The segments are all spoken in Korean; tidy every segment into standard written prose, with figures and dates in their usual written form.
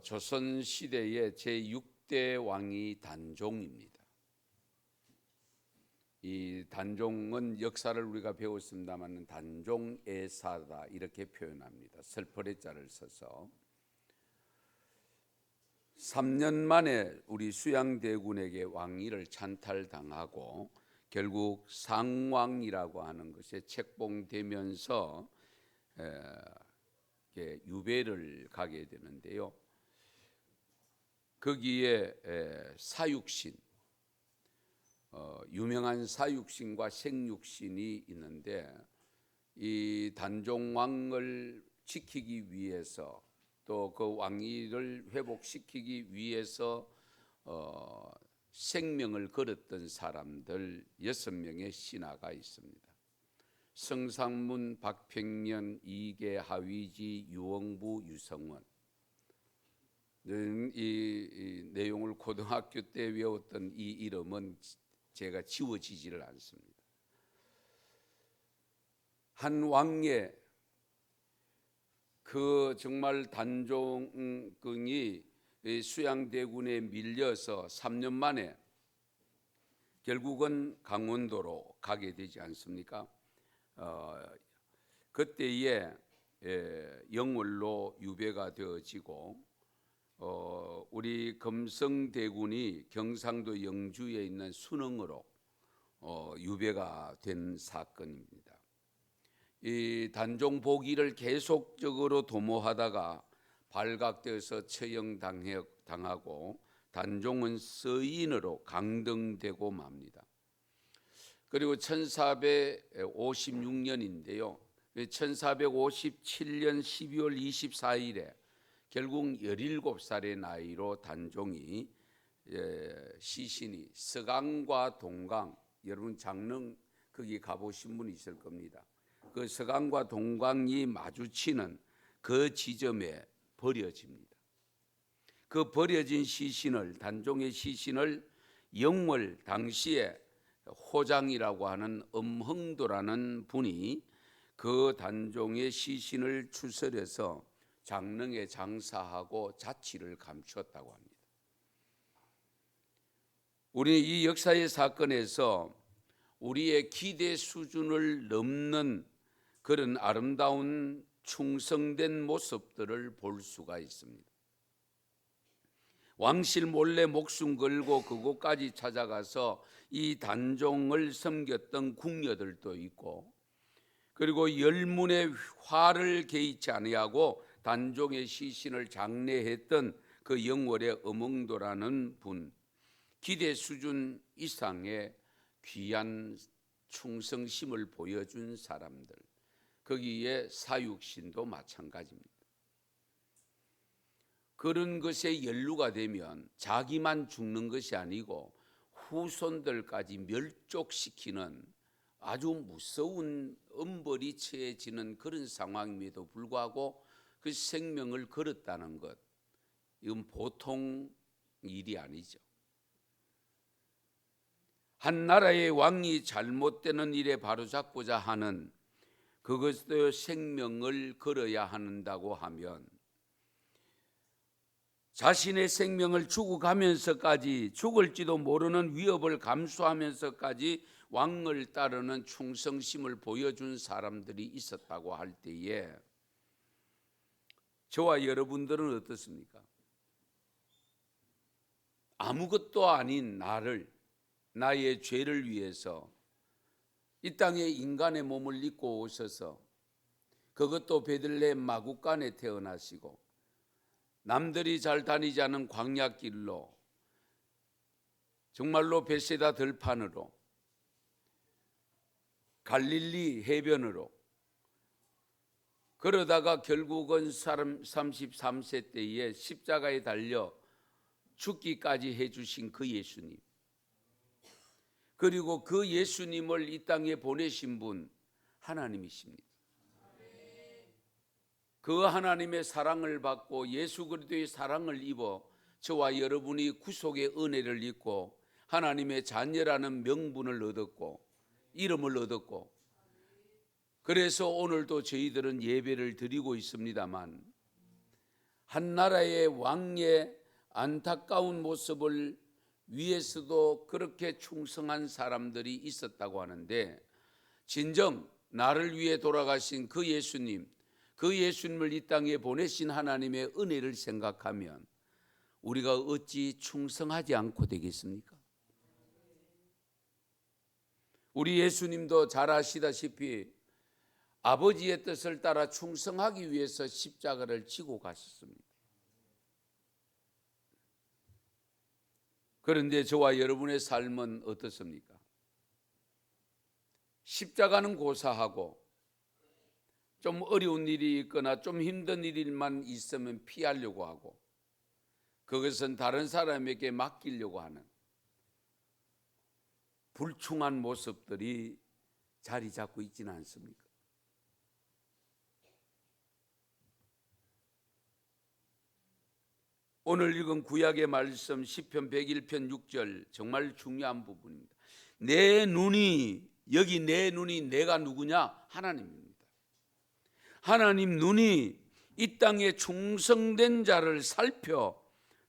조선 시대의 제6대 왕이 단종입니다. 이 단종은 역사를 우리가 배웠습니다만 단종애사다 이렇게 표현합니다. 설퍼레자를 써서 3년 만에 우리 수양대군에게 왕위를 찬탈당하고 결국 상왕이라고 하는 것에 책봉되면서 유배를 가게 되는데요. 거기에 사육신, 유명한 사육신과 생육신이 있는데 이 단종왕을 지키기 위해서 또 그 왕위를 회복시키기 위해서 생명을 걸었던 사람들 6명의 신하가 있습니다. 성상문, 박평년, 이계, 하위지, 유엉부, 유성원. 이 내용을 고등학교 때 외웠던 이 이름은 제가 지워지지를 않습니다. 한 왕의 그 정말 단종이 수양대군에 밀려서 3년 만에 결국은 강원도로 가게 되지 않습니까? 그때에 영월로 유배가 되어지고 우리 금성대군이 경상도 영주에 있는 순흥으로 유배가 된 사건입니다. 이 단종 복위를 계속적으로 도모하다가 발각되어서 처형당하고 단종은 서인으로 강등되고 맙니다. 그리고 1456년인데요. 1457년 12월 24일에 결국 17살의 나이로 단종이 시신이 서강과 동강, 여러분 장릉 거기 가보신 분 있을 겁니다. 그 서강과 동강이 마주치는 그 지점에 버려집니다. 그 버려진 시신을, 단종의 시신을 영월 당시에 호장이라고 하는 엄흥도라는 분이 그 단종의 시신을 추설해서 장릉에 장사하고 자취를 감추었다고 합니다. 우리 이 역사의 사건에서 우리의 기대 수준을 넘는 그런 아름다운 충성된 모습들을 볼 수가 있습니다. 왕실 몰래 목숨 걸고 그곳까지 찾아가서 이 단종을 섬겼던 궁녀들도 있고, 그리고 열문의 화를 개의치 아니하고 단종의 시신을 장례했던 그 영월의 엄흥도라는 분, 기대 수준 이상의 귀한 충성심을 보여준 사람들, 거기에 사육신도 마찬가지입니다. 그런 것에 연루가 되면 자기만 죽는 것이 아니고 후손들까지 멸족시키는 아주 무서운 엄벌이 처해지는 그런 상황임에도 불구하고 그 생명을 걸었다는 것, 이건 보통 일이 아니죠. 한 나라의 왕이 잘못되는 일에 바로잡고자 하는, 그것도 생명을 걸어야 한다고 하면 자신의 생명을 죽어가면서까지, 죽을지도 모르는 위협을 감수하면서까지 왕을 따르는 충성심을 보여준 사람들이 있었다고 할 때에 저와 여러분들은 어떻습니까? 아무것도 아닌 나의 죄를 위해서 이 땅에 인간의 몸을 입고 오셔서, 그것도 베들레헴 마구간에 태어나시고 남들이 잘 다니지 않은 광야길로, 정말로 벳세다 들판으로, 갈릴리 해변으로, 그러다가 결국은 33세 때에 십자가에 달려 죽기까지 해주신 그 예수님, 그리고 그 예수님을 이 땅에 보내신 분 하나님이십니다. 그 하나님의 사랑을 받고 예수 그리스도의 사랑을 입어 저와 여러분이 구속의 은혜를 입고 하나님의 자녀라는 명분을 얻었고 이름을 얻었고, 그래서 오늘도 저희들은 예배를 드리고 있습니다만 한 나라의 왕의 안타까운 모습을 위해서도 그렇게 충성한 사람들이 있었다고 하는데, 진정 나를 위해 돌아가신 그 예수님, 그 예수님을 이 땅에 보내신 하나님의 은혜를 생각하면 우리가 어찌 충성하지 않고 되겠습니까? 우리 예수님도 잘 아시다시피 아버지의 뜻을 따라 충성하기 위해서 십자가를 지고 가셨습니다. 그런데 저와 여러분의 삶은 어떻습니까? 십자가는 고사하고 좀 어려운 일이 있거나 좀 힘든 일만 있으면 피하려고 하고, 그것은 다른 사람에게 맡기려고 하는 불충한 모습들이 자리 잡고 있지는 않습니까? 오늘 읽은 구약의 말씀 시편 101편 6절 정말 중요한 부분입니다. 내 눈이, 여기 내 눈이 내가 누구냐? 하나님입니다. 하나님 눈이 이 땅에 충성된 자를 살펴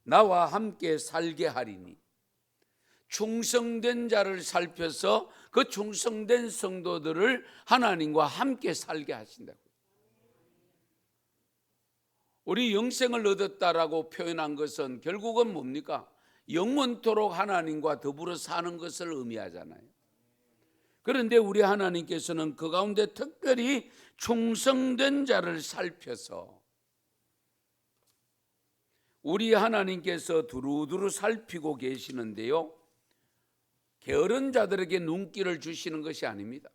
나와 함께 살게 하리니, 충성된 자를 살펴서 그 충성된 성도들을 하나님과 함께 살게 하신다고. 우리 영생을 얻었다라고 표현한 것은 결국은 뭡니까? 영원토록 하나님과 더불어 사는 것을 의미하잖아요. 그런데 우리 하나님께서는 그 가운데 특별히 충성된 자를 살펴서 우리 하나님께서 두루두루 살피고 계시는데요, 게으른 자들에게 눈길을 주시는 것이 아닙니다.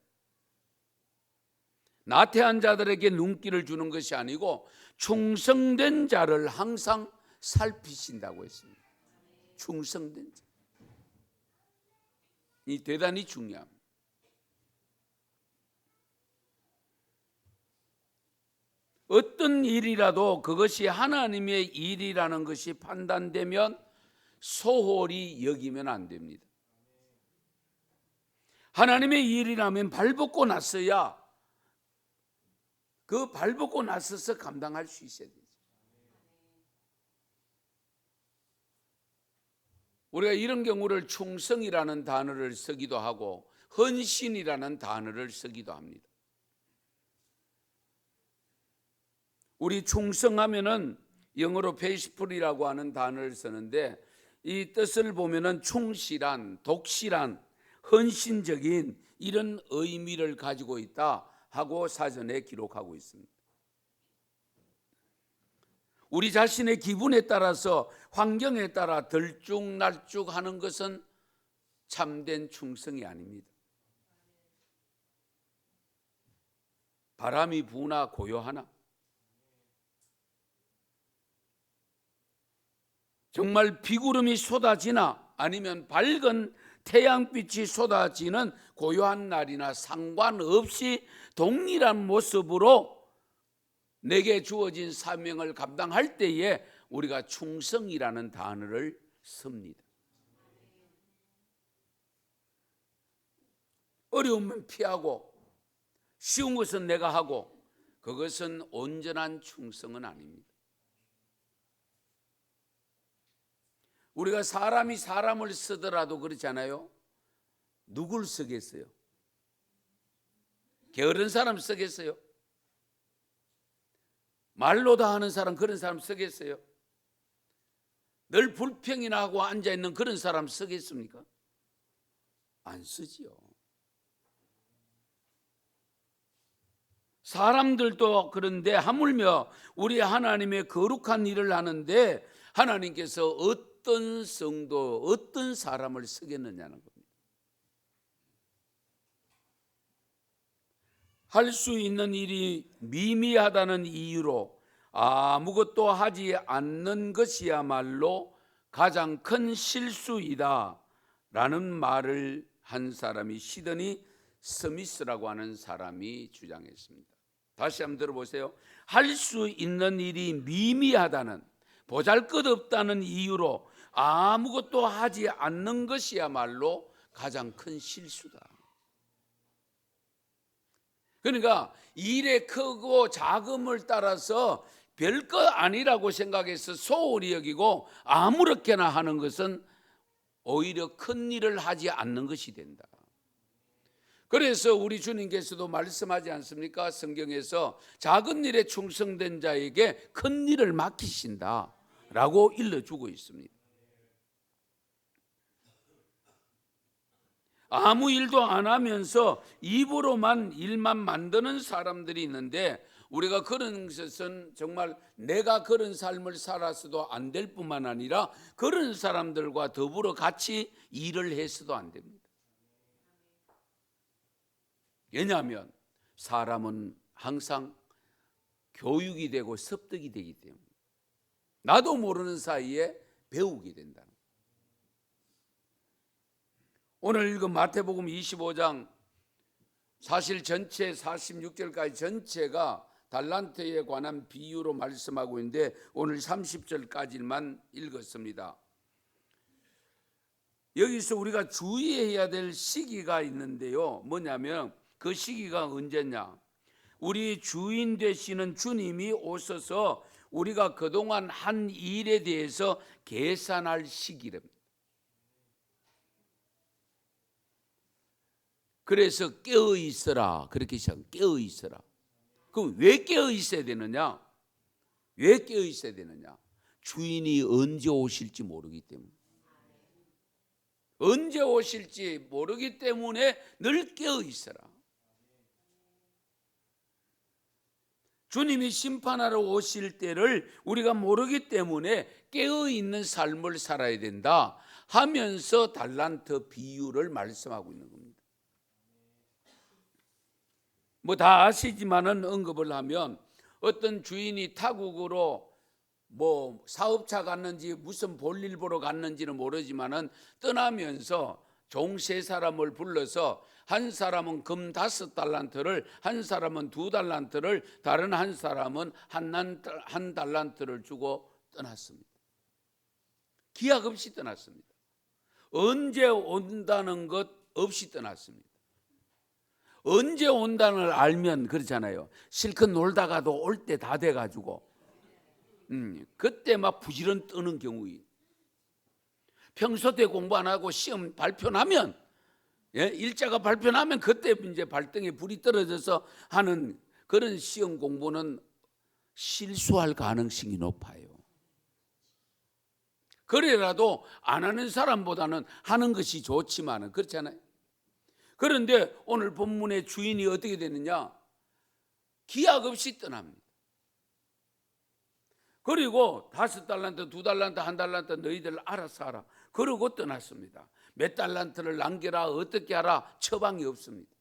나태한 자들에게 눈길을 주는 것이 아니고 충성된 자를 항상 살피신다고 했습니다. 충성된 자, 이 대단히 중요합니다. 어떤 일이라도 그것이 하나님의 일이라는 것이 판단되면 소홀히 여기면 안 됩니다. 하나님의 일이라면 발벗고 나서야, 그 발벗고 나서서 감당할 수 있어야 되죠. 우리가 이런 경우를 충성이라는 단어를 쓰기도 하고 헌신이라는 단어를 쓰기도 합니다. 우리 충성하면은 영어로 faithful이라고 하는 단어를 쓰는데, 이 뜻을 보면은 충실한, 독실한, 헌신적인 이런 의미를 가지고 있다 하고 사전에 기록하고 있습니다. 우리 자신의 기분에 따라서, 환경에 따라 들쭉날쭉하는 것은 참된 충성이 아닙니다. 바람이 부나 고요하나, 정말 비구름이 쏟아지나 아니면 밝은 태양빛이 쏟아지는 고요한 날이나 상관없이 동일한 모습으로 내게 주어진 사명을 감당할 때에 우리가 충성이라는 단어를 씁니다. 어려우면 피하고 쉬운 것은 내가 하고, 그것은 온전한 충성은 아닙니다. 우리가 사람이 사람을 쓰더라도 그렇잖아요. 누굴 쓰겠어요? 게으른 사람 쓰겠어요? 말로 다 하는 사람, 그런 사람 쓰겠어요? 늘 불평이나 하고 앉아있는 그런 사람 쓰겠습니까? 안 쓰지요. 사람들도 그런데 하물며 우리 하나님의 거룩한 일을 하는데 하나님께서 어떤 성도, 어떤 사람을 쓰겠느냐는 겁니다. 할 수 있는 일이 미미하다는 이유로 아무것도 하지 않는 것이야말로 가장 큰 실수이다 라는 말을 한 사람이 시드니 스미스라고 하는 사람이 주장했습니다. 다시 한번 들어보세요. 할 수 있는 일이 미미하다는, 보잘것없다는 이유로 아무것도 하지 않는 것이야말로 가장 큰 실수다. 그러니까 일의 크고 작음을 따라서 별거 아니라고 생각해서 소홀히 여기고 아무렇게나 하는 것은 오히려 큰 일을 하지 않는 것이 된다. 그래서 우리 주님께서도 말씀하지 않습니까? 성경에서 작은 일에 충성된 자에게 큰 일을 맡기신다 라고 일러주고 있습니다. 아무 일도 안 하면서 입으로만 일만 만드는 사람들이 있는데, 우리가 그런 것은 정말 내가 그런 삶을 살았어도 안 될 뿐만 아니라 그런 사람들과 더불어 같이 일을 해서도 안 됩니다. 왜냐하면 사람은 항상 교육이 되고 습득이 되기 때문에 나도 모르는 사이에 배우게 된다. 오늘 읽은 마태복음 25장 사실 전체 46절까지 전체가 달란트에 관한 비유로 말씀하고 있는데 오늘 30절까지만 읽었습니다. 여기서 우리가 주의해야 될 시기가 있는데요. 뭐냐면 그 시기가 언제냐? 우리 주인 되시는 주님이 오셔서 우리가 그동안 한 일에 대해서 계산할 시기랍니다. 그래서 깨어 있어라 그렇게 시작. 깨어 있어라. 그럼 왜 깨어 있어야 되느냐? 왜 깨어 있어야 되느냐? 주인이 언제 오실지 모르기 때문에. 언제 오실지 모르기 때문에 늘 깨어 있어라. 주님이 심판하러 오실 때를 우리가 모르기 때문에 깨어 있는 삶을 살아야 된다 하면서 달란트 비유를 말씀하고 있는 겁니다. 뭐 다 아시지만은 언급을 하면 어떤 주인이 타국으로 뭐 사업차 갔는지 무슨 볼일 보러 갔는지는 모르지만은 떠나면서 종 3사람을 불러서 한 사람은 금 5달란트를, 한 사람은 2달란트를, 다른 한 사람은 한 달란트를 주고 떠났습니다. 기약 없이 떠났습니다. 언제 온다는 것 없이 떠났습니다. 언제 온다는 걸 알면 그렇잖아요. 실컷 놀다가도 올 때 다 돼가지고 그때 막 부지런 뜨는 경우이. 평소 때 공부 안 하고 시험 발표나면, 일자가 발표나면 그때 이제 발등에 불이 떨어져서 하는 그런 시험 공부는 실수할 가능성이 높아요. 그래라도 안 하는 사람보다는 하는 것이 좋지만은 그렇잖아요. 그런데 오늘 본문의 주인이 어떻게 되느냐? 기약 없이 떠납니다. 그리고 5달란트, 2달란트, 1달란트 너희들 알아서 하라. 그러고 떠났습니다. 몇 달란트를 남겨라, 어떻게 하라 처방이 없습니다.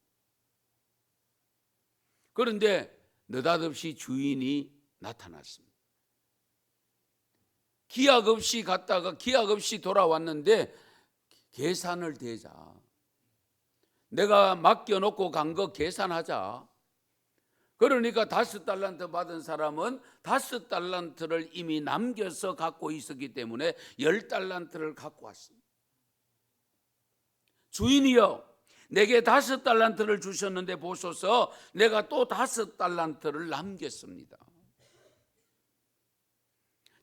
그런데 느닷없이 주인이 나타났습니다. 기약 없이 갔다가 기약 없이 돌아왔는데 계산을 대자. 내가 맡겨놓고 간 거 계산하자. 그러니까 5달란트 받은 사람은 5달란트를 이미 남겨서 갖고 있었기 때문에 10달란트를 갖고 왔습니다. 주인이여, 내게 5달란트를 주셨는데 보소서, 내가 또 5달란트를 남겼습니다.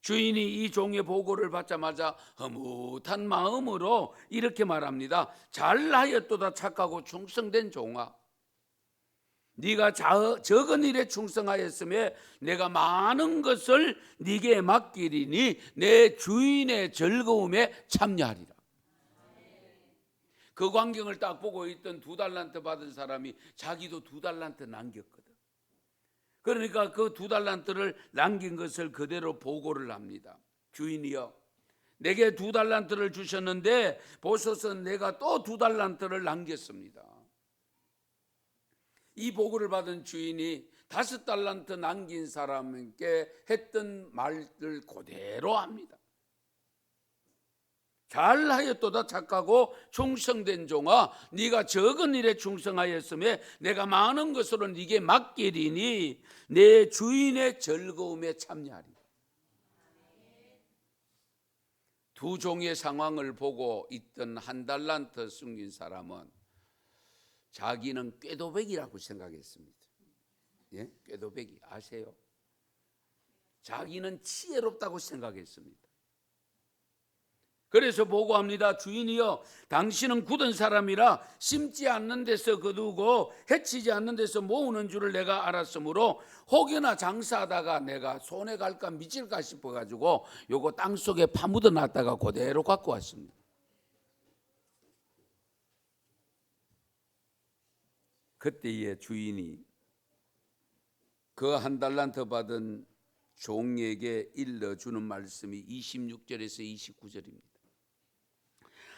주인이 이 종의 보고를 받자마자 흐뭇한 마음으로 이렇게 말합니다. 잘하였도다 착하고 충성된 종아, 네가 적은 일에 충성하였으며 내가 많은 것을 네게 맡기리니 내 주인의 즐거움에 참여하리라. 그 광경을 딱 보고 있던 2달란트 받은 사람이 자기도 2달란트 남겼거든. 그러니까 그 2달란트를 남긴 것을 그대로 보고를 합니다. 주인이여, 내게 2달란트를 주셨는데 보소서, 내가 또 2달란트를 남겼습니다. 이 보고를 받은 주인이 5달란트 남긴 사람에게 했던 말들 그대로 합니다. 잘하였도다 착하고 충성된 종아, 네가 적은 일에 충성하였으며 내가 많은 것으로 네게 맡기리니 내 주인의 즐거움에 참여하리라. 두 종의 상황을 보고 있던 1달란트 숨긴 사람은 자기는 꾀도백이라고 생각했습니다. 예? 꾀도백이 아세요? 자기는 지혜롭다고 생각했습니다. 그래서 보고합니다. 주인이여, 당신은 굳은 사람이라 심지 않는 데서 거두고 해치지 않는 데서 모으는 줄을 내가 알았으므로 혹여나 장사하다가 내가 손해 갈까 미칠까 싶어가지고 요거 땅속에 파묻어 놨다가 그대로 갖고 왔습니다. 그때의 주인이 그 한 달란트 받은 종에게 일러주는 말씀이 26절에서 29절입니다.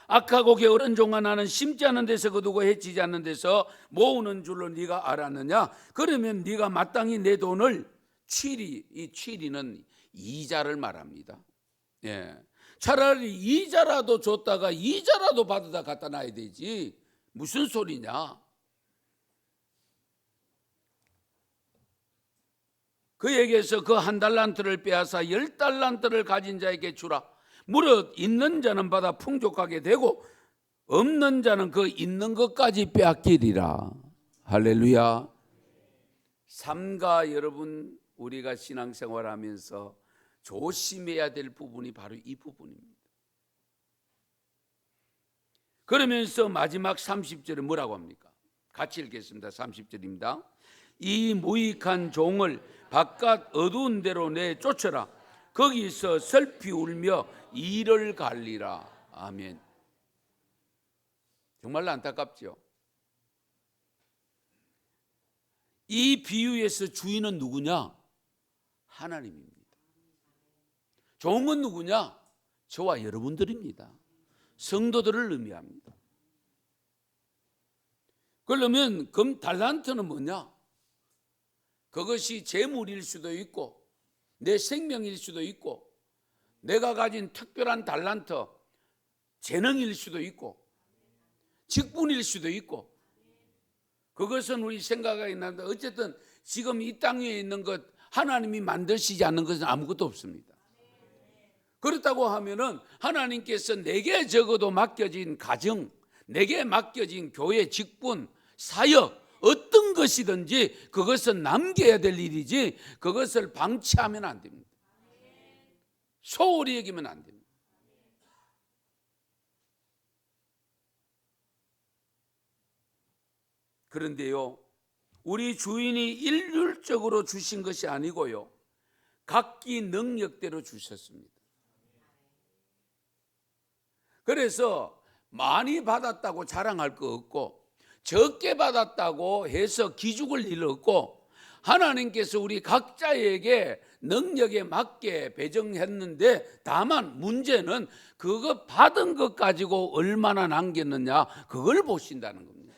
악하고 게으른 종아, 나는 심지 않는 데서 거두고 해치지 않는 데서 모으는 줄로 네가 알았느냐? 그러면 네가 마땅히 내 돈을 취리, 이 취리는 이자를 말합니다. 예. 차라리 이자라도 줬다가 이자라도 받아다 갖다 놔야 되지, 무슨 소리냐? 그에게서 그 한 달란트를 빼앗아 10달란트를 가진 자에게 주라. 무릇 있는 자는 받아 풍족하게 되고 없는 자는 그 있는 것까지 빼앗기리라. 할렐루야. 삼가 여러분, 우리가 신앙생활하면서 조심해야 될 부분이 바로 이 부분입니다. 그러면서 마지막 30절에 뭐라고 합니까? 같이 읽겠습니다. 30절입니다. 이 무익한 종을 바깥 어두운 데로 내쫓아라. 거기서 슬피 울며 이를 갈리라. 아멘. 정말 안타깝죠. 이 비유에서 주인은 누구냐? 하나님입니다. 종은 누구냐? 저와 여러분들입니다. 성도들을 의미합니다. 그러면 그럼 달란트는 뭐냐? 그것이 재물일 수도 있고 내 생명일 수도 있고 내가 가진 특별한 달란트, 재능일 수도 있고 직분일 수도 있고, 그것은 우리 생각이 있는데 어쨌든 지금 이 땅 위에 있는 것 하나님이 만드시지 않는 것은 아무것도 없습니다. 그렇다고 하면은 하나님께서 내게 적어도 맡겨진 가정, 내게 맡겨진 교회 직분, 사역, 어떤 것이든지 그것은 남겨야 될 일이지 그것을 방치하면 안 됩니다. 소홀히 여기면 안 됩니다. 그런데요, 우리 주인이 일률적으로 주신 것이 아니고요, 각기 능력대로 주셨습니다. 그래서 많이 받았다고 자랑할 거 없고 적게 받았다고 해서 기죽을 일 없고, 하나님께서 우리 각자에게 능력에 맞게 배정했는데 다만 문제는 그거 받은 것 가지고 얼마나 남겼느냐, 그걸 보신다는 겁니다.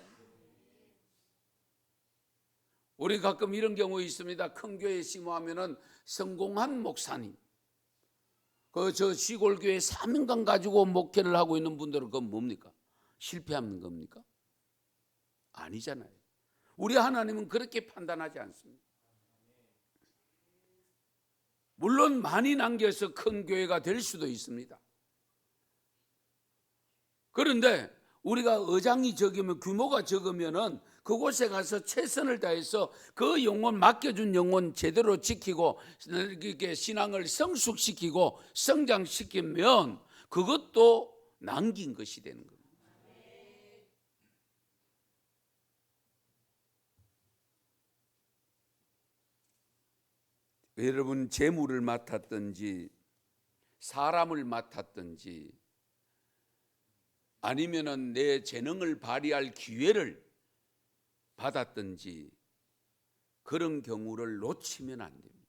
우리 가끔 이런 경우 있습니다. 큰 교회에 심호하면은 성공한 목사님, 저 시골 교회 사명감 가지고 목회를 하고 있는 분들은 그건 뭡니까? 실패하는 겁니까? 아니잖아요. 우리 하나님은 그렇게 판단하지 않습니다. 물론 많이 남겨서 큰 교회가 될 수도 있습니다. 그런데 우리가 의장이 적으면, 규모가 적으면은 그곳에 가서 최선을 다해서 그 영혼, 맡겨준 영혼 제대로 지키고 이렇게 신앙을 성숙시키고 성장시키면 그것도 남긴 것이 되는 겁니다. 여러분, 재물을 맡았든지 사람을 맡았든지 아니면은 내 재능을 발휘할 기회를 받았든지 그런 경우를 놓치면 안 됩니다.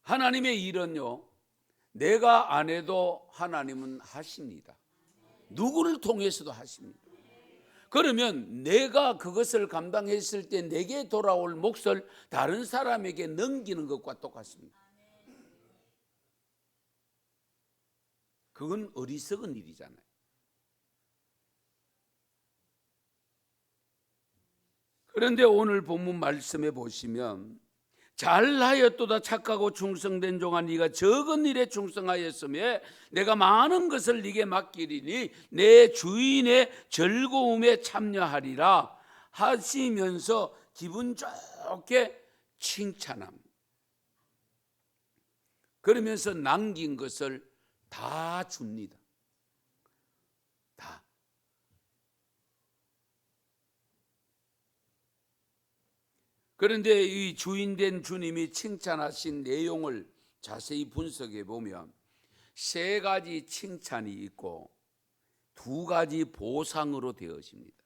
하나님의 일은요, 내가 안 해도 하나님은 하십니다. 누구를 통해서도 하십니다. 그러면 내가 그것을 감당했을 때 내게 돌아올 몫을 다른 사람에게 넘기는 것과 똑같습니다. 그건 어리석은 일이잖아요. 그런데 오늘 본문 말씀에 보시면 잘하였도다 착하고 충성된 종아, 네가 적은 일에 충성하였으며 내가 많은 것을 네게 맡기리니 내 주인의 즐거움에 참여하리라 하시면서 기분 좋게 칭찬합니다. 그러면서 남긴 것을 다 줍니다. 다. 그런데 이 주인된 주님이 칭찬하신 내용을 자세히 분석해 보면 세 가지 칭찬이 있고 두 가지 보상으로 되어집니다.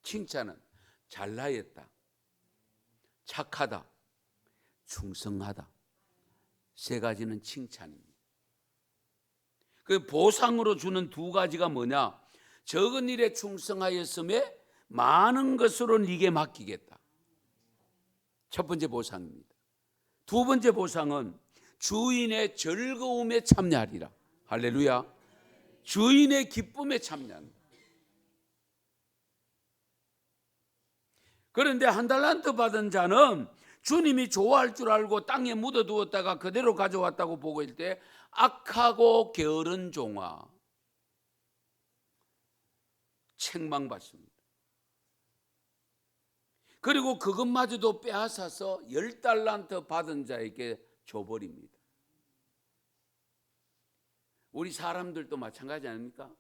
칭찬은 잘나였다, 착하다, 충성하다. 세 가지는 칭찬입니다. 그 보상으로 주는 두 가지가 뭐냐? 적은 일에 충성하였음에 많은 것으로 네게 맡기겠다. 첫 번째 보상입니다. 두 번째 보상은 주인의 즐거움에 참여하리라. 할렐루야. 주인의 기쁨에 참여한다. 그런데 한 달란트 받은 자는 주님이 좋아할 줄 알고 땅에 묻어두었다가 그대로 가져왔다고 보고 있을 때 악하고 게으른 종아, 책망받습니다. 그리고 그것마저도 빼앗아서 10달란트 받은 자에게 줘버립니다. 우리 사람들도 마찬가지 아닙니까?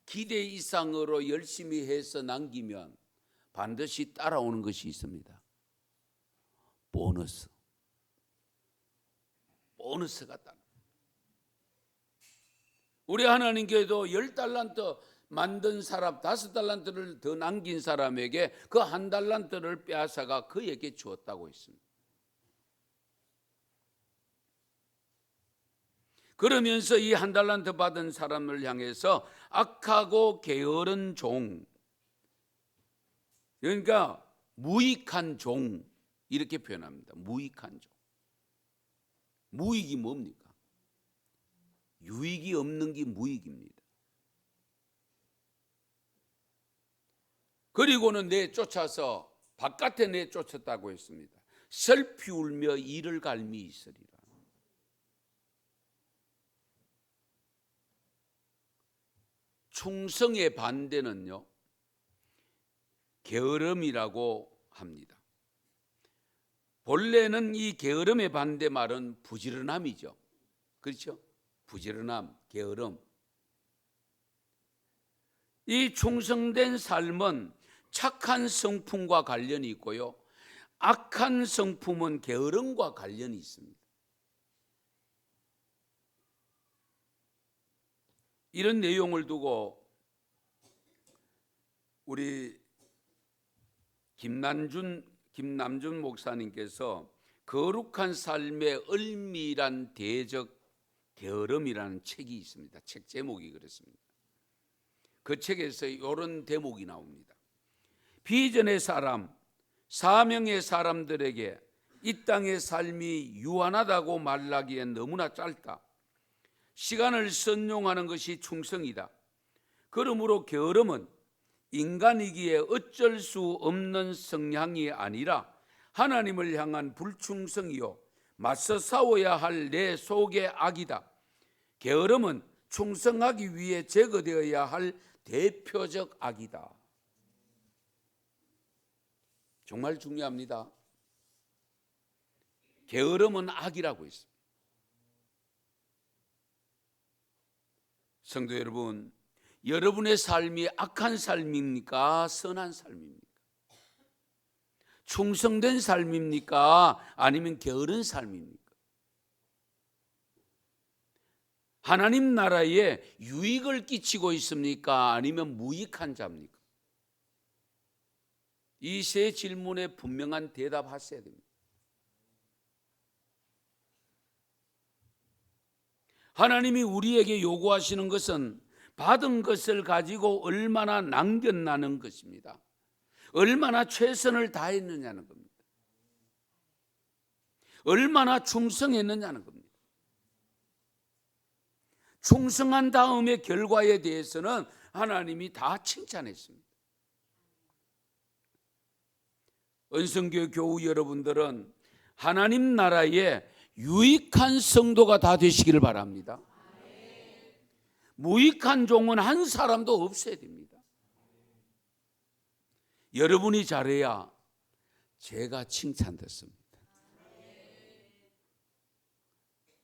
기대 이상으로 열심히 해서 남기면 반드시 따라오는 것이 있습니다. 보너스가 따라. 우리 하나님께도 10달란트 만든 사람 5달란트를 더 남긴 사람에게 그 1달란트를 빼앗아가 그에게 주었다고 했습니다. 그러면서 이 1달란트 받은 사람을 향해서 악하고 게으른 종, 그러니까 무익한 종 이렇게 표현합니다. 무익한 종. 무익이 뭡니까? 유익이 없는 게 무익입니다. 그리고는 내쫓아서 바깥에 내쫓았다고 했습니다. 슬피 울며 이를 갈미 있으리라. 충성의 반대는요, 게으름이라고 합니다. 본래는 이 게으름의 반대 말은 부지런함이죠. 그렇죠? 부지런함, 게으름. 이 충성된 삶은 착한 성품과 관련이 있고요, 악한 성품은 게으름과 관련이 있습니다. 이런 내용을 두고 우리 김남준 목사님께서 거룩한 삶의 을밀한 대적 게으름이라는 책이 있습니다. 책 제목이 그렇습니다. 그 책에서 이런 대목이 나옵니다. 비전의 사람, 사명의 사람들에게 이 땅의 삶이 유한하다고 말하기엔 너무나 짧다. 시간을 선용하는 것이 충성이다. 그러므로 게으름은 인간이기에 어쩔 수 없는 성향이 아니라 하나님을 향한 불충성이요 맞서 싸워야 할 내 속의 악이다. 게으름은 충성하기 위해 제거되어야 할 대표적 악이다. 정말 중요합니다. 게으름은 악이라고 했습니다. 성도 여러분, 여러분의 삶이 악한 삶입니까? 선한 삶입니까? 충성된 삶입니까? 아니면 게으른 삶입니까? 하나님 나라에 유익을 끼치고 있습니까? 아니면 무익한 자입니까? 이 세 질문에 분명한 대답하셔야 됩니다. 하나님이 우리에게 요구하시는 것은 받은 것을 가지고 얼마나 남겼나는 것입니다. 얼마나 최선을 다했느냐는 겁니다. 얼마나 충성했느냐는 겁니다. 충성한 다음의 결과에 대해서는 하나님이 다 칭찬했습니다. 은성교 교우 여러분들은 하나님 나라에 유익한 성도가 다 되시기를 바랍니다. 무익한 종은 한 사람도 없어야 됩니다. 여러분이 잘해야 제가 칭찬됐습니다.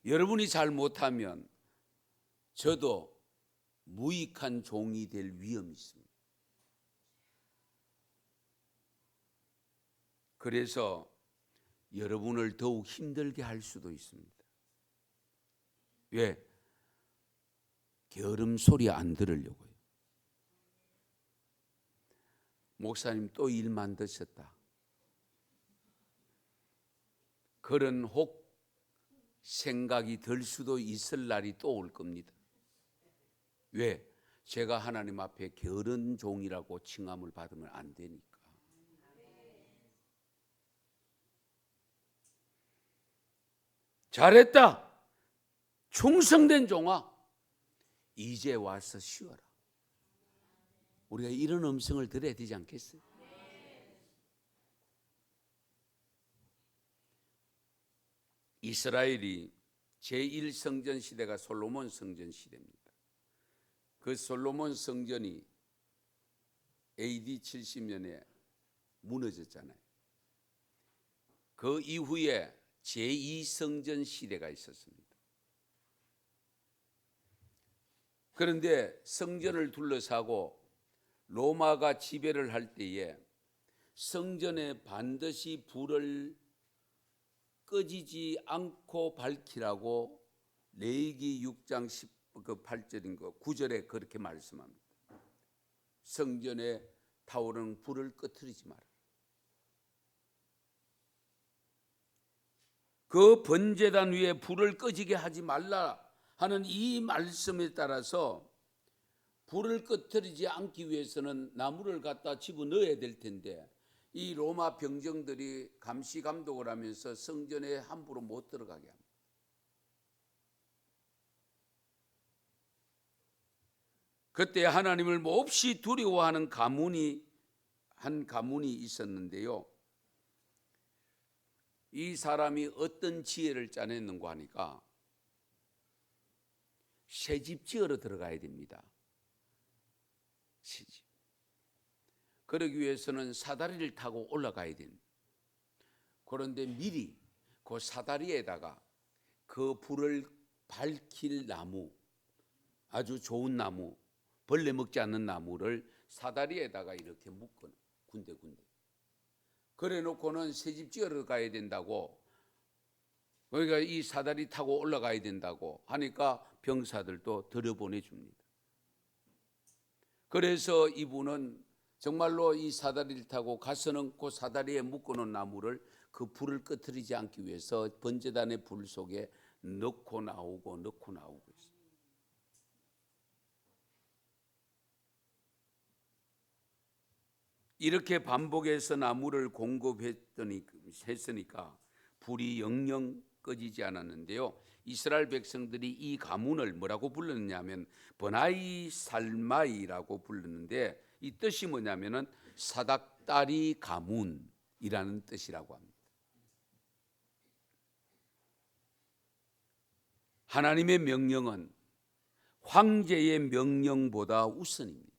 여러분이 잘 못하면 저도 무익한 종이 될 위험이 있습니다. 그래서 여러분을 더욱 힘들게 할 수도 있습니다. 왜? 게으름 소리 안 들으려고요. 목사님 또 일 만드셨다. 그런 혹 생각이 들 수도 있을 날이 또 올 겁니다. 왜? 제가 하나님 앞에 게으른 종이라고 칭함을 받으면 안 되니까. 잘했다. 충성된 종아, 이제 와서 쉬어라. 우리가 이런 음성을 들어야 되지 않겠어요? 이스라엘이 제1성전 시대가 솔로몬 성전 시대입니다. 그 솔로몬 성전이 AD 70년에 무너졌잖아요. 그 이후에 제2성전 시대가 있었습니다. 그런데 성전을 둘러싸고 로마가 지배를 할 때에 성전에 반드시 불을 꺼지지 않고 밝히라고 레위기 6장 8절인 거 9절에 그렇게 말씀합니다. 성전에 타오르는 불을 꺼트리지 마라. 그 번제단 위에 불을 꺼지게 하지 말라 하는 이 말씀에 따라서 불을 꺼트리지 않기 위해서는 나무를 갖다 집어넣어야 될 텐데 이 로마 병정들이 감시 감독을 하면서 성전에 함부로 못 들어가게 합니다. 그때 하나님을 몹시 두려워하는 한 가문이 있었는데요. 이 사람이 어떤 지혜를 짜냈는가 하니까 새집 지으러 들어가야 됩니다. 새집. 그러기 위해서는 사다리를 타고 올라가야 됩니다. 그런데 미리 그 사다리에다가 그 불을 밝힐 나무, 아주 좋은 나무, 벌레 먹지 않는 나무를 사다리에다가 이렇게 묶어 군데군데. 그래 놓고는 새집 지으러 가야 된다고, 그러니까 이 사다리 타고 올라가야 된다고 하니까 병사들도 들여보내줍니다. 그래서 이분은 정말로 이 사다리를 타고 가서는 그 사다리에 묶어놓은 나무를 그 불을 꺼트리지 않기 위해서 번제단의 불 속에 넣고 나오고 있어요. 이렇게 반복해서 나무를 공급했으니까 불이 영영 꺼지지 않았는데요. 이스라엘 백성들이 이 가문을 뭐라고 불렀냐면 버나이 살마이라고 불렀는데 이 뜻이 뭐냐면은 사닥다리 가문이라는 뜻이라고 합니다. 하나님의 명령은 황제의 명령보다 우선입니다.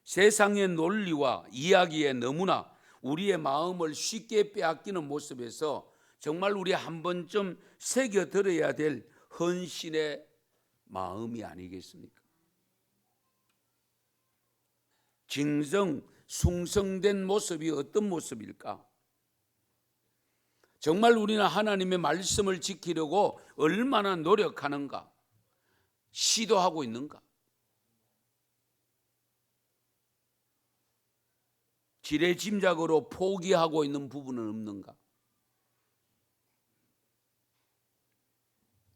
세상의 논리와 이야기에 너무나 우리의 마음을 쉽게 빼앗기는 모습에서 정말 우리 한 번쯤 새겨들어야 될 헌신의 마음이 아니겠습니까? 진정 숭성된 모습이 어떤 모습일까? 정말 우리는 하나님의 말씀을 지키려고 얼마나 노력하는가? 시도하고 있는가? 지레짐작으로 포기하고 있는 부분은 없는가?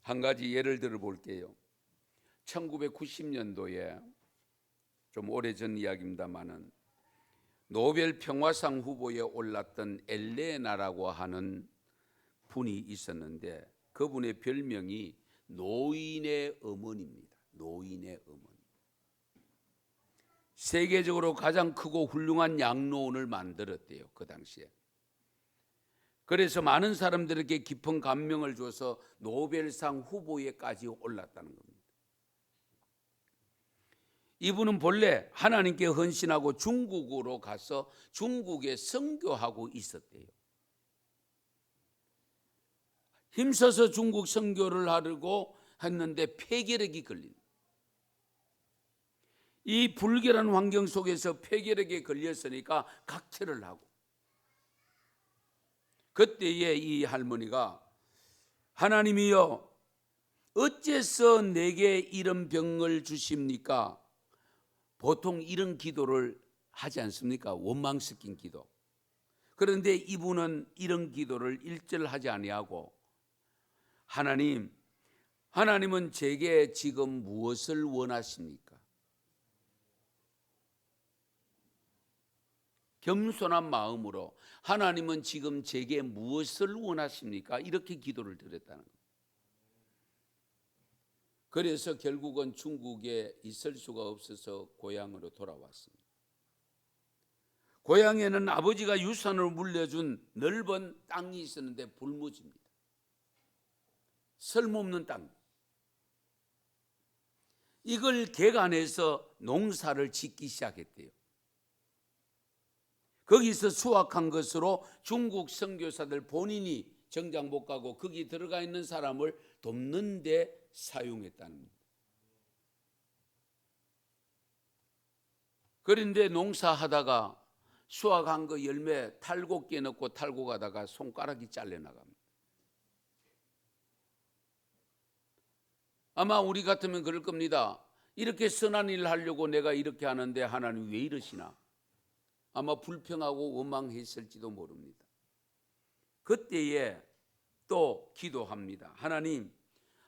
한 가지 예를 들어 볼게요. 1990년도에 좀 오래전 이야기입니다만은 노벨 평화상 후보에 올랐던 엘레나라고 하는 분이 있었는데 그분의 별명이 노인의 어머니입니다. 노인의 어머니. 세계적으로 가장 크고 훌륭한 양로원을 만들었대요. 그 당시에. 그래서 많은 사람들에게 깊은 감명을 줘서 노벨상 후보에까지 올랐다는 겁니다. 이분은 본래 하나님께 헌신하고 중국으로 가서 중국에 선교하고 있었대요. 힘써서 중국 선교를 하려고 했는데 폐결핵이 걸린, 이 불결한 환경 속에서 폐결핵에 걸렸으니까 각체를 하고, 그때에 이 할머니가 하나님이여 어째서 내게 이런 병을 주십니까? 보통 이런 기도를 하지 않습니까? 원망 섞인 기도. 그런데 이분은 이런 기도를 일절하지 아니하고 하나님은 제게 지금 무엇을 원하십니까? 겸손한 마음으로 하나님은 지금 제게 무엇을 원하십니까? 이렇게 기도를 드렸다는 거예요. 그래서 결국은 중국에 있을 수가 없어서 고향으로 돌아왔습니다. 고향에는 아버지가 유산으로 물려준 넓은 땅이 있었는데 불모지입니다. 쓸모없는 땅. 이걸 개간해서 농사를 짓기 시작했대요. 거기서 수확한 것으로 중국 선교사들 본인이 정작 못 가고 거기 들어가 있는 사람을 돕는 데 사용했다는 겁니다. 그런데 농사하다가 수확한 거 열매 탈곡기에 넣고 탈고 가다가 손가락이 잘려나갑니다. 아마 우리 같으면 그럴 겁니다. 이렇게 선한 일을 하려고 내가 이렇게 하는데 하나님 왜 이러시나? 아마 불평하고 원망했을지도 모릅니다. 그때에 또 기도합니다.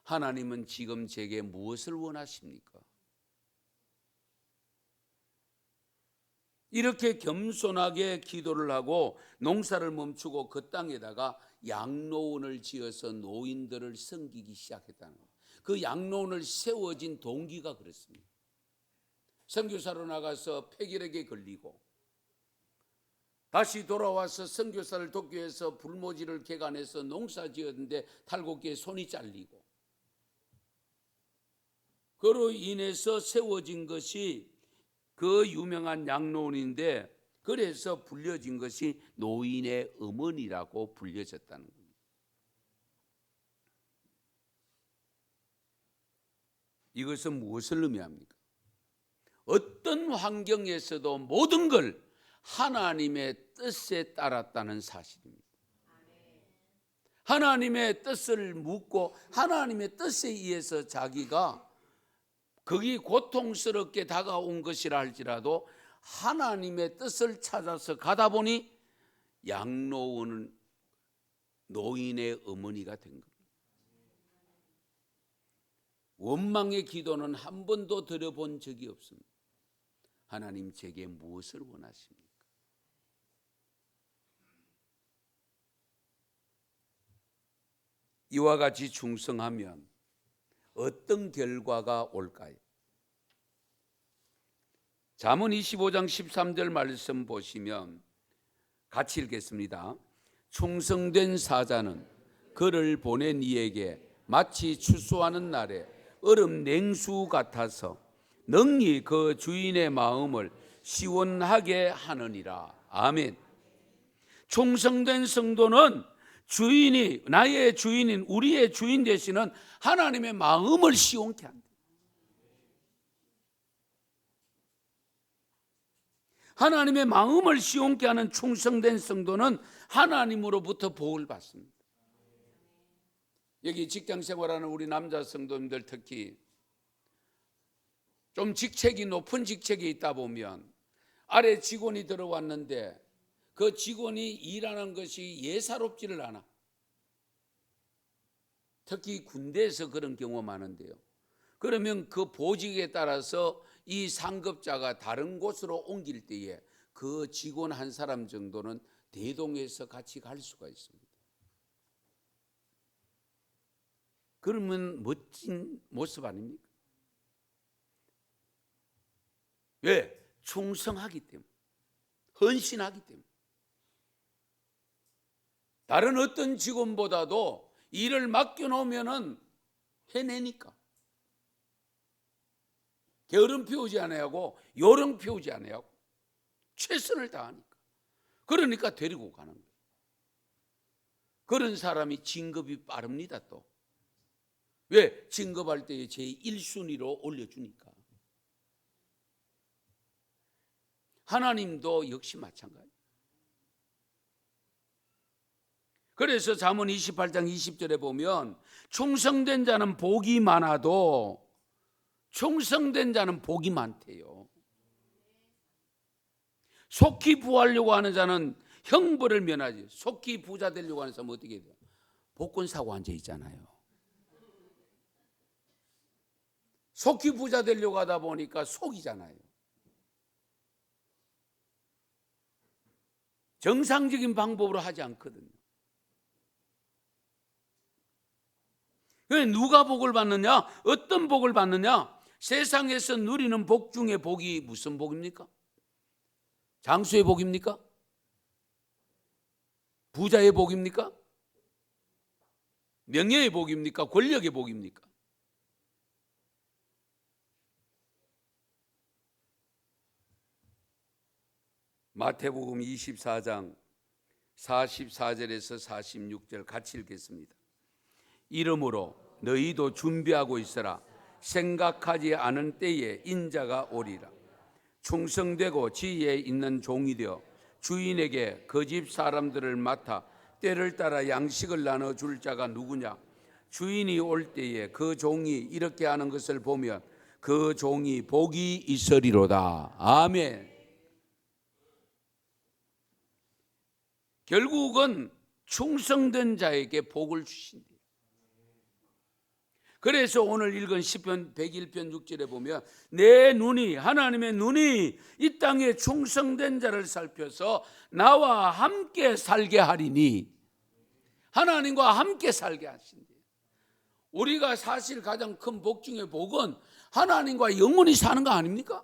하나님은 지금 제게 무엇을 원하십니까? 이렇게 겸손하게 기도를 하고 농사를 멈추고 그 땅에다가 양로원을 지어서 노인들을 섬기기 시작했다는 거예요. 그 양로원을 세워진 동기가 그렇습니다. 선교사로 나가서 폐결핵에 걸리고 다시 돌아와서 선교사를 돕기 위해서 불모지를 개간해서 농사 지었는데 탈곡기에 손이 잘리고, 그로 인해서 세워진 것이 그 유명한 양로원인데, 그래서 불려진 것이 노인의 어머니라고 불려졌다는 겁니다. 이것은 무엇을 의미합니까? 어떤 환경에서도 모든 걸 하나님의 뜻에 따랐다는 사실입니다. 하나님의 뜻을 묻고 하나님의 뜻에 의해서 자기가 그게 고통스럽게 다가온 것이라 할지라도 하나님의 뜻을 찾아서 가다 보니 양로원은 노인의 어머니가 된 겁니다. 원망의 기도는 한 번도 드려본 적이 없습니다. 하나님 제게 무엇을 원하십니까? 이와 같이 충성하면 어떤 결과가 올까요? 잠언 25장 13절 말씀 보시면 같이 읽겠습니다. 충성된 사자는 그를 보낸 이에게 마치 추수하는 날에 얼음 냉수 같아서 능히 그 주인의 마음을 시원하게 하느니라. 아멘. 충성된 성도는 주인이, 나의 주인인 우리의 주인 되시는 하나님의 마음을 시원케 한다. 하나님의 마음을 시원케 하는 충성된 성도는 하나님으로부터 복을 받습니다. 여기 직장 생활하는 우리 남자 성도님들 특히 좀 직책이 높은 직책에 있다 보면 아래 직원이 들어왔는데 그 직원이 일하는 것이 예사롭지를 않아. 특히 군대에서 그런 경우가 많은데요. 그러면 그 보직에 따라서 이 상급자가 다른 곳으로 옮길 때에 그 직원 한 사람 정도는 대동해서 같이 갈 수가 있습니다. 그러면 멋진 모습 아닙니까? 왜? 충성하기 때문에, 헌신하기 때문에. 다른 어떤 직원보다도 일을 맡겨놓으면 해내니까. 게으름 피우지 않아야하고 요령 피우지 않아야하고 최선을 다하니까. 그러니까 데리고 가는 거예요. 그런 사람이 진급이 빠릅니다. 또 왜? 진급할 때에 제1순위로 올려주니까. 하나님도 역시 마찬가지. 그래서 잠언 28장 20절에 보면 충성된 자는 복이 많아도 충성된 자는 복이 많대요. 속히 부하려고 하는 자는 형벌을 면하지. 속히 부자 되려고 하는 사람은 어떻게 돼요? 복권 사고 앉아 있잖아요. 속히 부자 되려고 하다 보니까 속이잖아요. 정상적인 방법으로 하지 않거든요. 누가 복을 받느냐? 어떤 복을 받느냐? 세상에서 누리는 복 중에 복이 무슨 복입니까? 장수의 복입니까? 부자의 복입니까? 명예의 복입니까? 권력의 복입니까? 마태복음 24장 44절에서 46절 같이 읽겠습니다. 이러므로 너희도 준비하고 있어라. 생각하지 않은 때에 인자가 오리라. 충성되고 지혜에 있는 종이 되어 주인에게 그 집 사람들을 맡아 때를 따라 양식을 나눠줄 자가 누구냐? 주인이 올 때에 그 종이 이렇게 하는 것을 보면 그 종이 복이 있으리로다. 아멘. 결국은 충성된 자에게 복을 주신대요. 그래서 오늘 읽은 시편 101편 6절에 보면 내 눈이, 하나님의 눈이 이 땅에 충성된 자를 살펴서 나와 함께 살게 하리니, 하나님과 함께 살게 하신대요. 우리가 사실 가장 큰 복 중에 복은 하나님과 영원히 사는 거 아닙니까?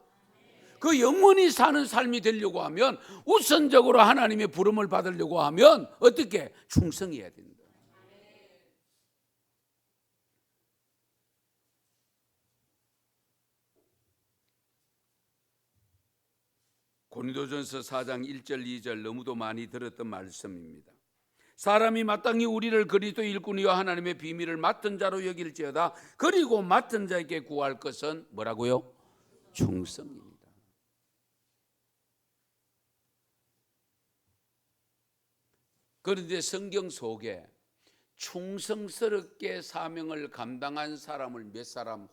그 영원히 사는 삶이 되려고 하면 우선적으로 하나님의 부름을 받으려고 하면 어떻게? 충성해야 된다. 고린도전서 4장 1절 2절 너무도 많이 들었던 말씀입니다. 사람이 마땅히 우리를 그리스도 일꾼이요 하나님의 비밀을 맡은 자로 여길지어다. 그리고 맡은 자에게 구할 것은 뭐라고요? 충성입니다. 그런데 성경 속에 충성스럽게 사명을 감당한 사람을 몇 사람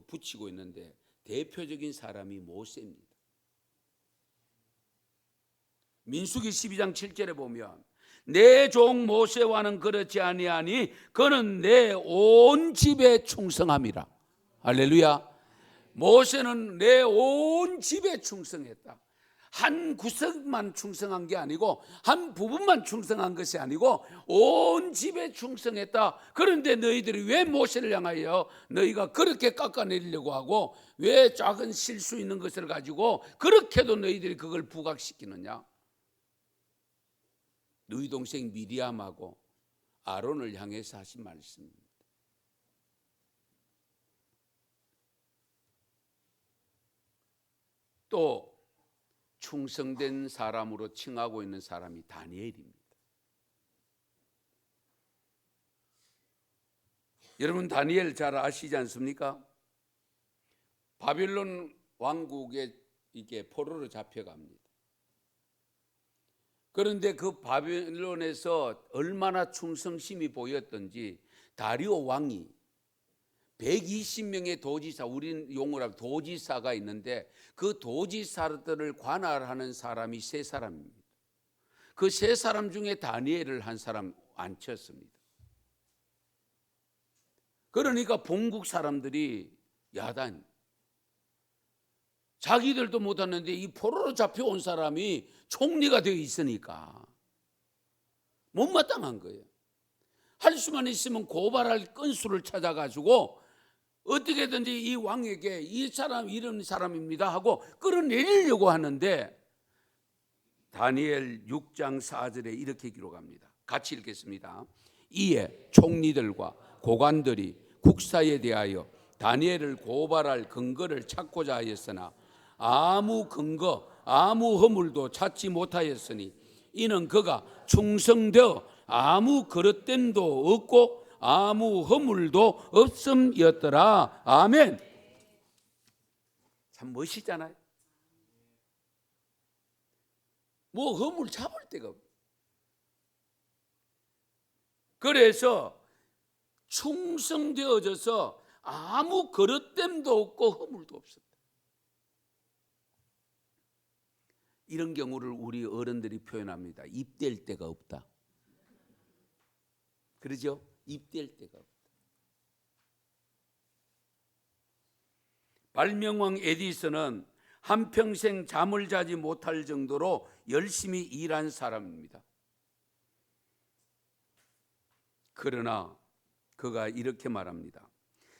붙이고 있는데 대표적인 사람이 모세입니다. 민수기 12장 7절에 보면 내 종 모세와는 그렇지 아니하니 그는 내 온 집에 충성함이라. 할렐루야. 모세는 내 온 집에 충성했다. 한 구석만 충성한 게 아니고 한 부분만 충성한 것이 아니고 온 집에 충성했다. 그런데 너희들이 왜 모세를 향하여 너희가 그렇게 깎아내리려고 하고 왜 작은 실수 있는 것을 가지고 그렇게도 너희들이 그걸 부각시키느냐? 너희 동생 미리암하고 아론을 향해서 하신 말씀입니다. 또 충성된 사람으로 칭하고 있는 사람이 다니엘입니다. 여러분 다니엘 잘 아시지 않습니까? 바빌론 왕국에 이게 포로로 잡혀갑니다. 그런데 그 바빌론에서 얼마나 충성심이 보였던지 다리오 왕이 120명의 도지사, 우리는 용어로 도지사가 있는데 그 도지사들을 관할하는 사람이 3사람입니다. 그 3사람 중에 다니엘을 한 사람 앉혔습니다. 그러니까 본국 사람들이 야단, 자기들도 못하는데 이 포로로 잡혀온 사람이 총리가 되어 있으니까 못마땅한 거예요. 할 수만 있으면 고발할 건수를 찾아가지고 어떻게든지 이 왕에게 이 사람 이런 사람입니다 하고 끌어내리려고 하는데 다니엘 6장 4절에 이렇게 기록합니다. 같이 읽겠습니다. 이에 총리들과 고관들이 국사에 대하여 다니엘을 고발할 근거를 찾고자 하였으나 아무 근거, 아무 허물도 찾지 못하였으니 이는 그가 충성되어 아무 그릇됨도 없고 아무 허물도 없음이었더라. 아멘. 참 멋있잖아요. 뭐 허물 잡을 데가 없어요. 그래서 충성되어져서 아무 그릇됨도 없고 허물도 없었다. 이런 경우를 우리 어른들이 표현합니다. 입댈 데가 없다. 그러죠? 입댈 데가 없다. 발명왕 에디슨은 한평생 잠을 자지 못할 정도로 열심히 일한 사람입니다. 그러나 그가 이렇게 말합니다.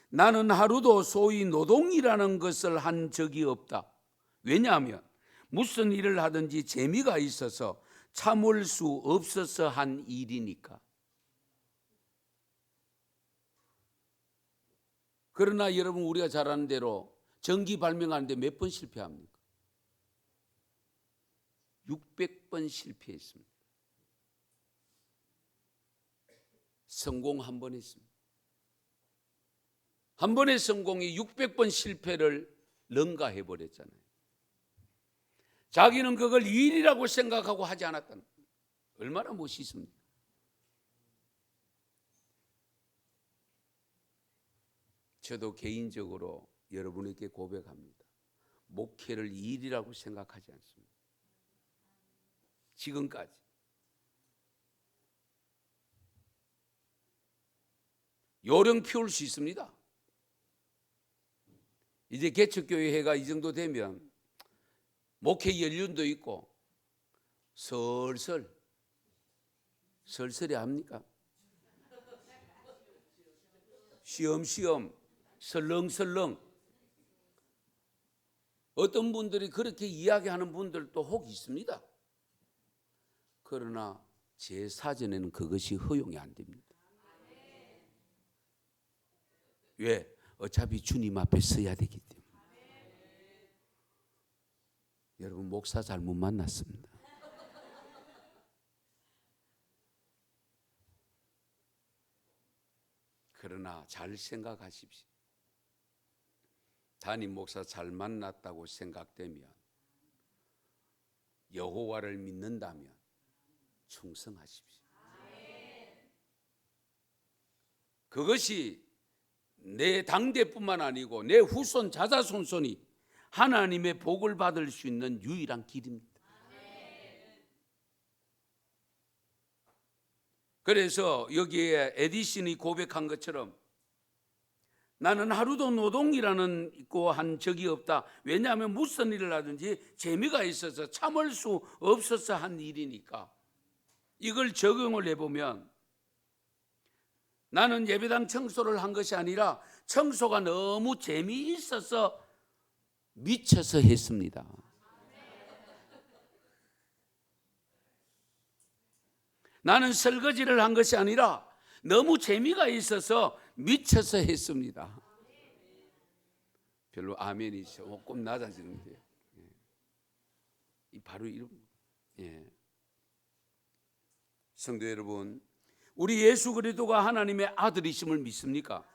나는 하루도 소위 노동이라는 것을 한 적이 없다. 왜냐하면 무슨 일을 하든지 재미가 있어서 참을 수 없어서 한 일이니까. 그러나 여러분, 우리가 잘 아는 대로 전기 발명하는데 몇 번 실패합니까? 600번 실패했습니다. 성공 한 번 했습니다. 한 번의 성공이 600번 실패를 능가해 버렸잖아요. 자기는 그걸 일이라고 생각하고 하지 않았다는 거예요. 얼마나 멋있습니까? 저도 개인적으로 여러분에게 고백합니다. 목회를 일이라고 생각하지 않습니다. 지금까지. 요령 피울 수 있습니다. 이제 개척교회가 이 정도 되면 목회 연륜도 있고 설설이 합니까? 쉬엄쉬엄 설렁설렁. 어떤 분들이 그렇게 이야기하는 분들도 혹 있습니다. 그러나 제 사전에는 그것이 허용이 안 됩니다. 왜? 어차피 주님 앞에 서야 되기 때문에. 여러분, 목사 잘못 만났습니다. 그러나 잘 생각하십시오. 담임 목사 잘 만났다고 생각되면, 여호와를 믿는다면 충성하십시오. 그것이 내 당대뿐만 아니고 내 후손 자자손손이 하나님의 복을 받을 수 있는 유일한 길입니다. 그래서 여기에 에디슨이 고백한 것처럼 나는 하루도 노동이라는 거 한 적이 없다. 왜냐하면 무슨 일을 하든지 재미가 있어서 참을 수 없어서 한 일이니까. 이걸 적용을 해보면 나는 예배당 청소를 한 것이 아니라 청소가 너무 재미있어서 미쳐서 했습니다. 나는 설거지를 한 것이 아니라 너무 재미가 있어서 미쳐서 했습니다. 별로 아멘이 조금 낮아지는데요. 바로 이런. 성도 여러분, 우리 예수 그리스도가 하나님의 아들이심을 믿습니까?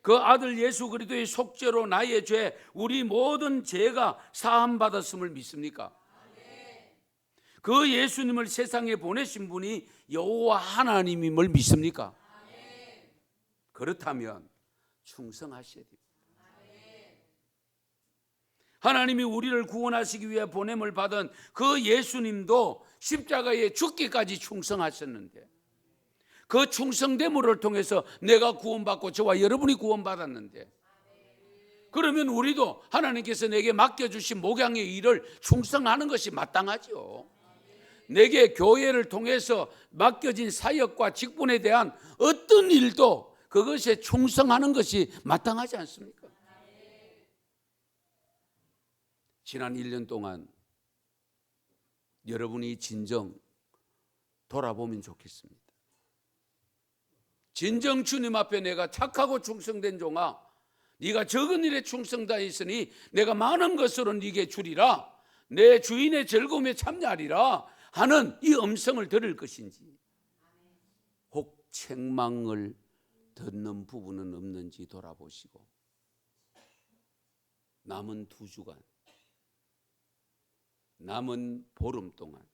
그 아들 예수 그리스도의 속죄로 나의 죄, 우리 모든 죄가 사함받았음을 믿습니까? 그 예수님을 세상에 보내신 분이 여호와 하나님임을 믿습니까? 그렇다면 충성하셔야 됩니다. 하나님이 우리를 구원하시기 위해 보냄을 받은 그 예수님도 십자가에 죽기까지 충성하셨는데, 그 충성됨을 통해서 내가 구원받고 저와 여러분이 구원받았는데, 그러면 우리도 하나님께서 내게 맡겨주신 목양의 일을 충성하는 것이 마땅하죠. 내게 교회를 통해서 맡겨진 사역과 직분에 대한 어떤 일도 그것에 충성하는 것이 마땅하지 않습니까? 지난 1년 동안 여러분이 진정 돌아보면 좋겠습니다. 진정 주님 앞에 내가 착하고 충성된 종아, 네가 적은 일에 충성다했으니 내가 많은 것으로 네게 주리라. 내 주인의 즐거움에 참여하리라 하는 이 음성을 들을 것인지, 혹 책망을 듣는 부분은 없는지 돌아보시고, 남은 2주간, 남은 보름 동안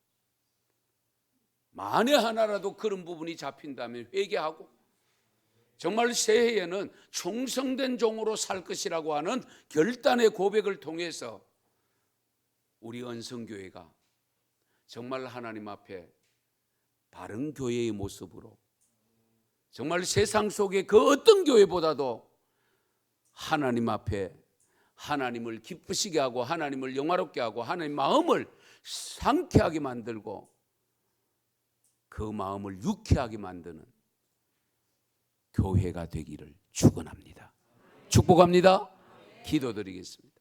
만에 하나라도 그런 부분이 잡힌다면 회개하고 정말 새해에는 충성된 종으로 살 것이라고 하는 결단의 고백을 통해서 우리 언성교회가 정말 하나님 앞에 바른 교회의 모습으로, 정말 세상 속의 그 어떤 교회보다도 하나님 앞에 하나님을 기쁘시게 하고 하나님을 영화롭게 하고 하나님 마음을 상쾌하게 만들고 그 마음을 유쾌하게 만드는 교회가 되기를 축원합니다. 축복합니다. 기도드리겠습니다.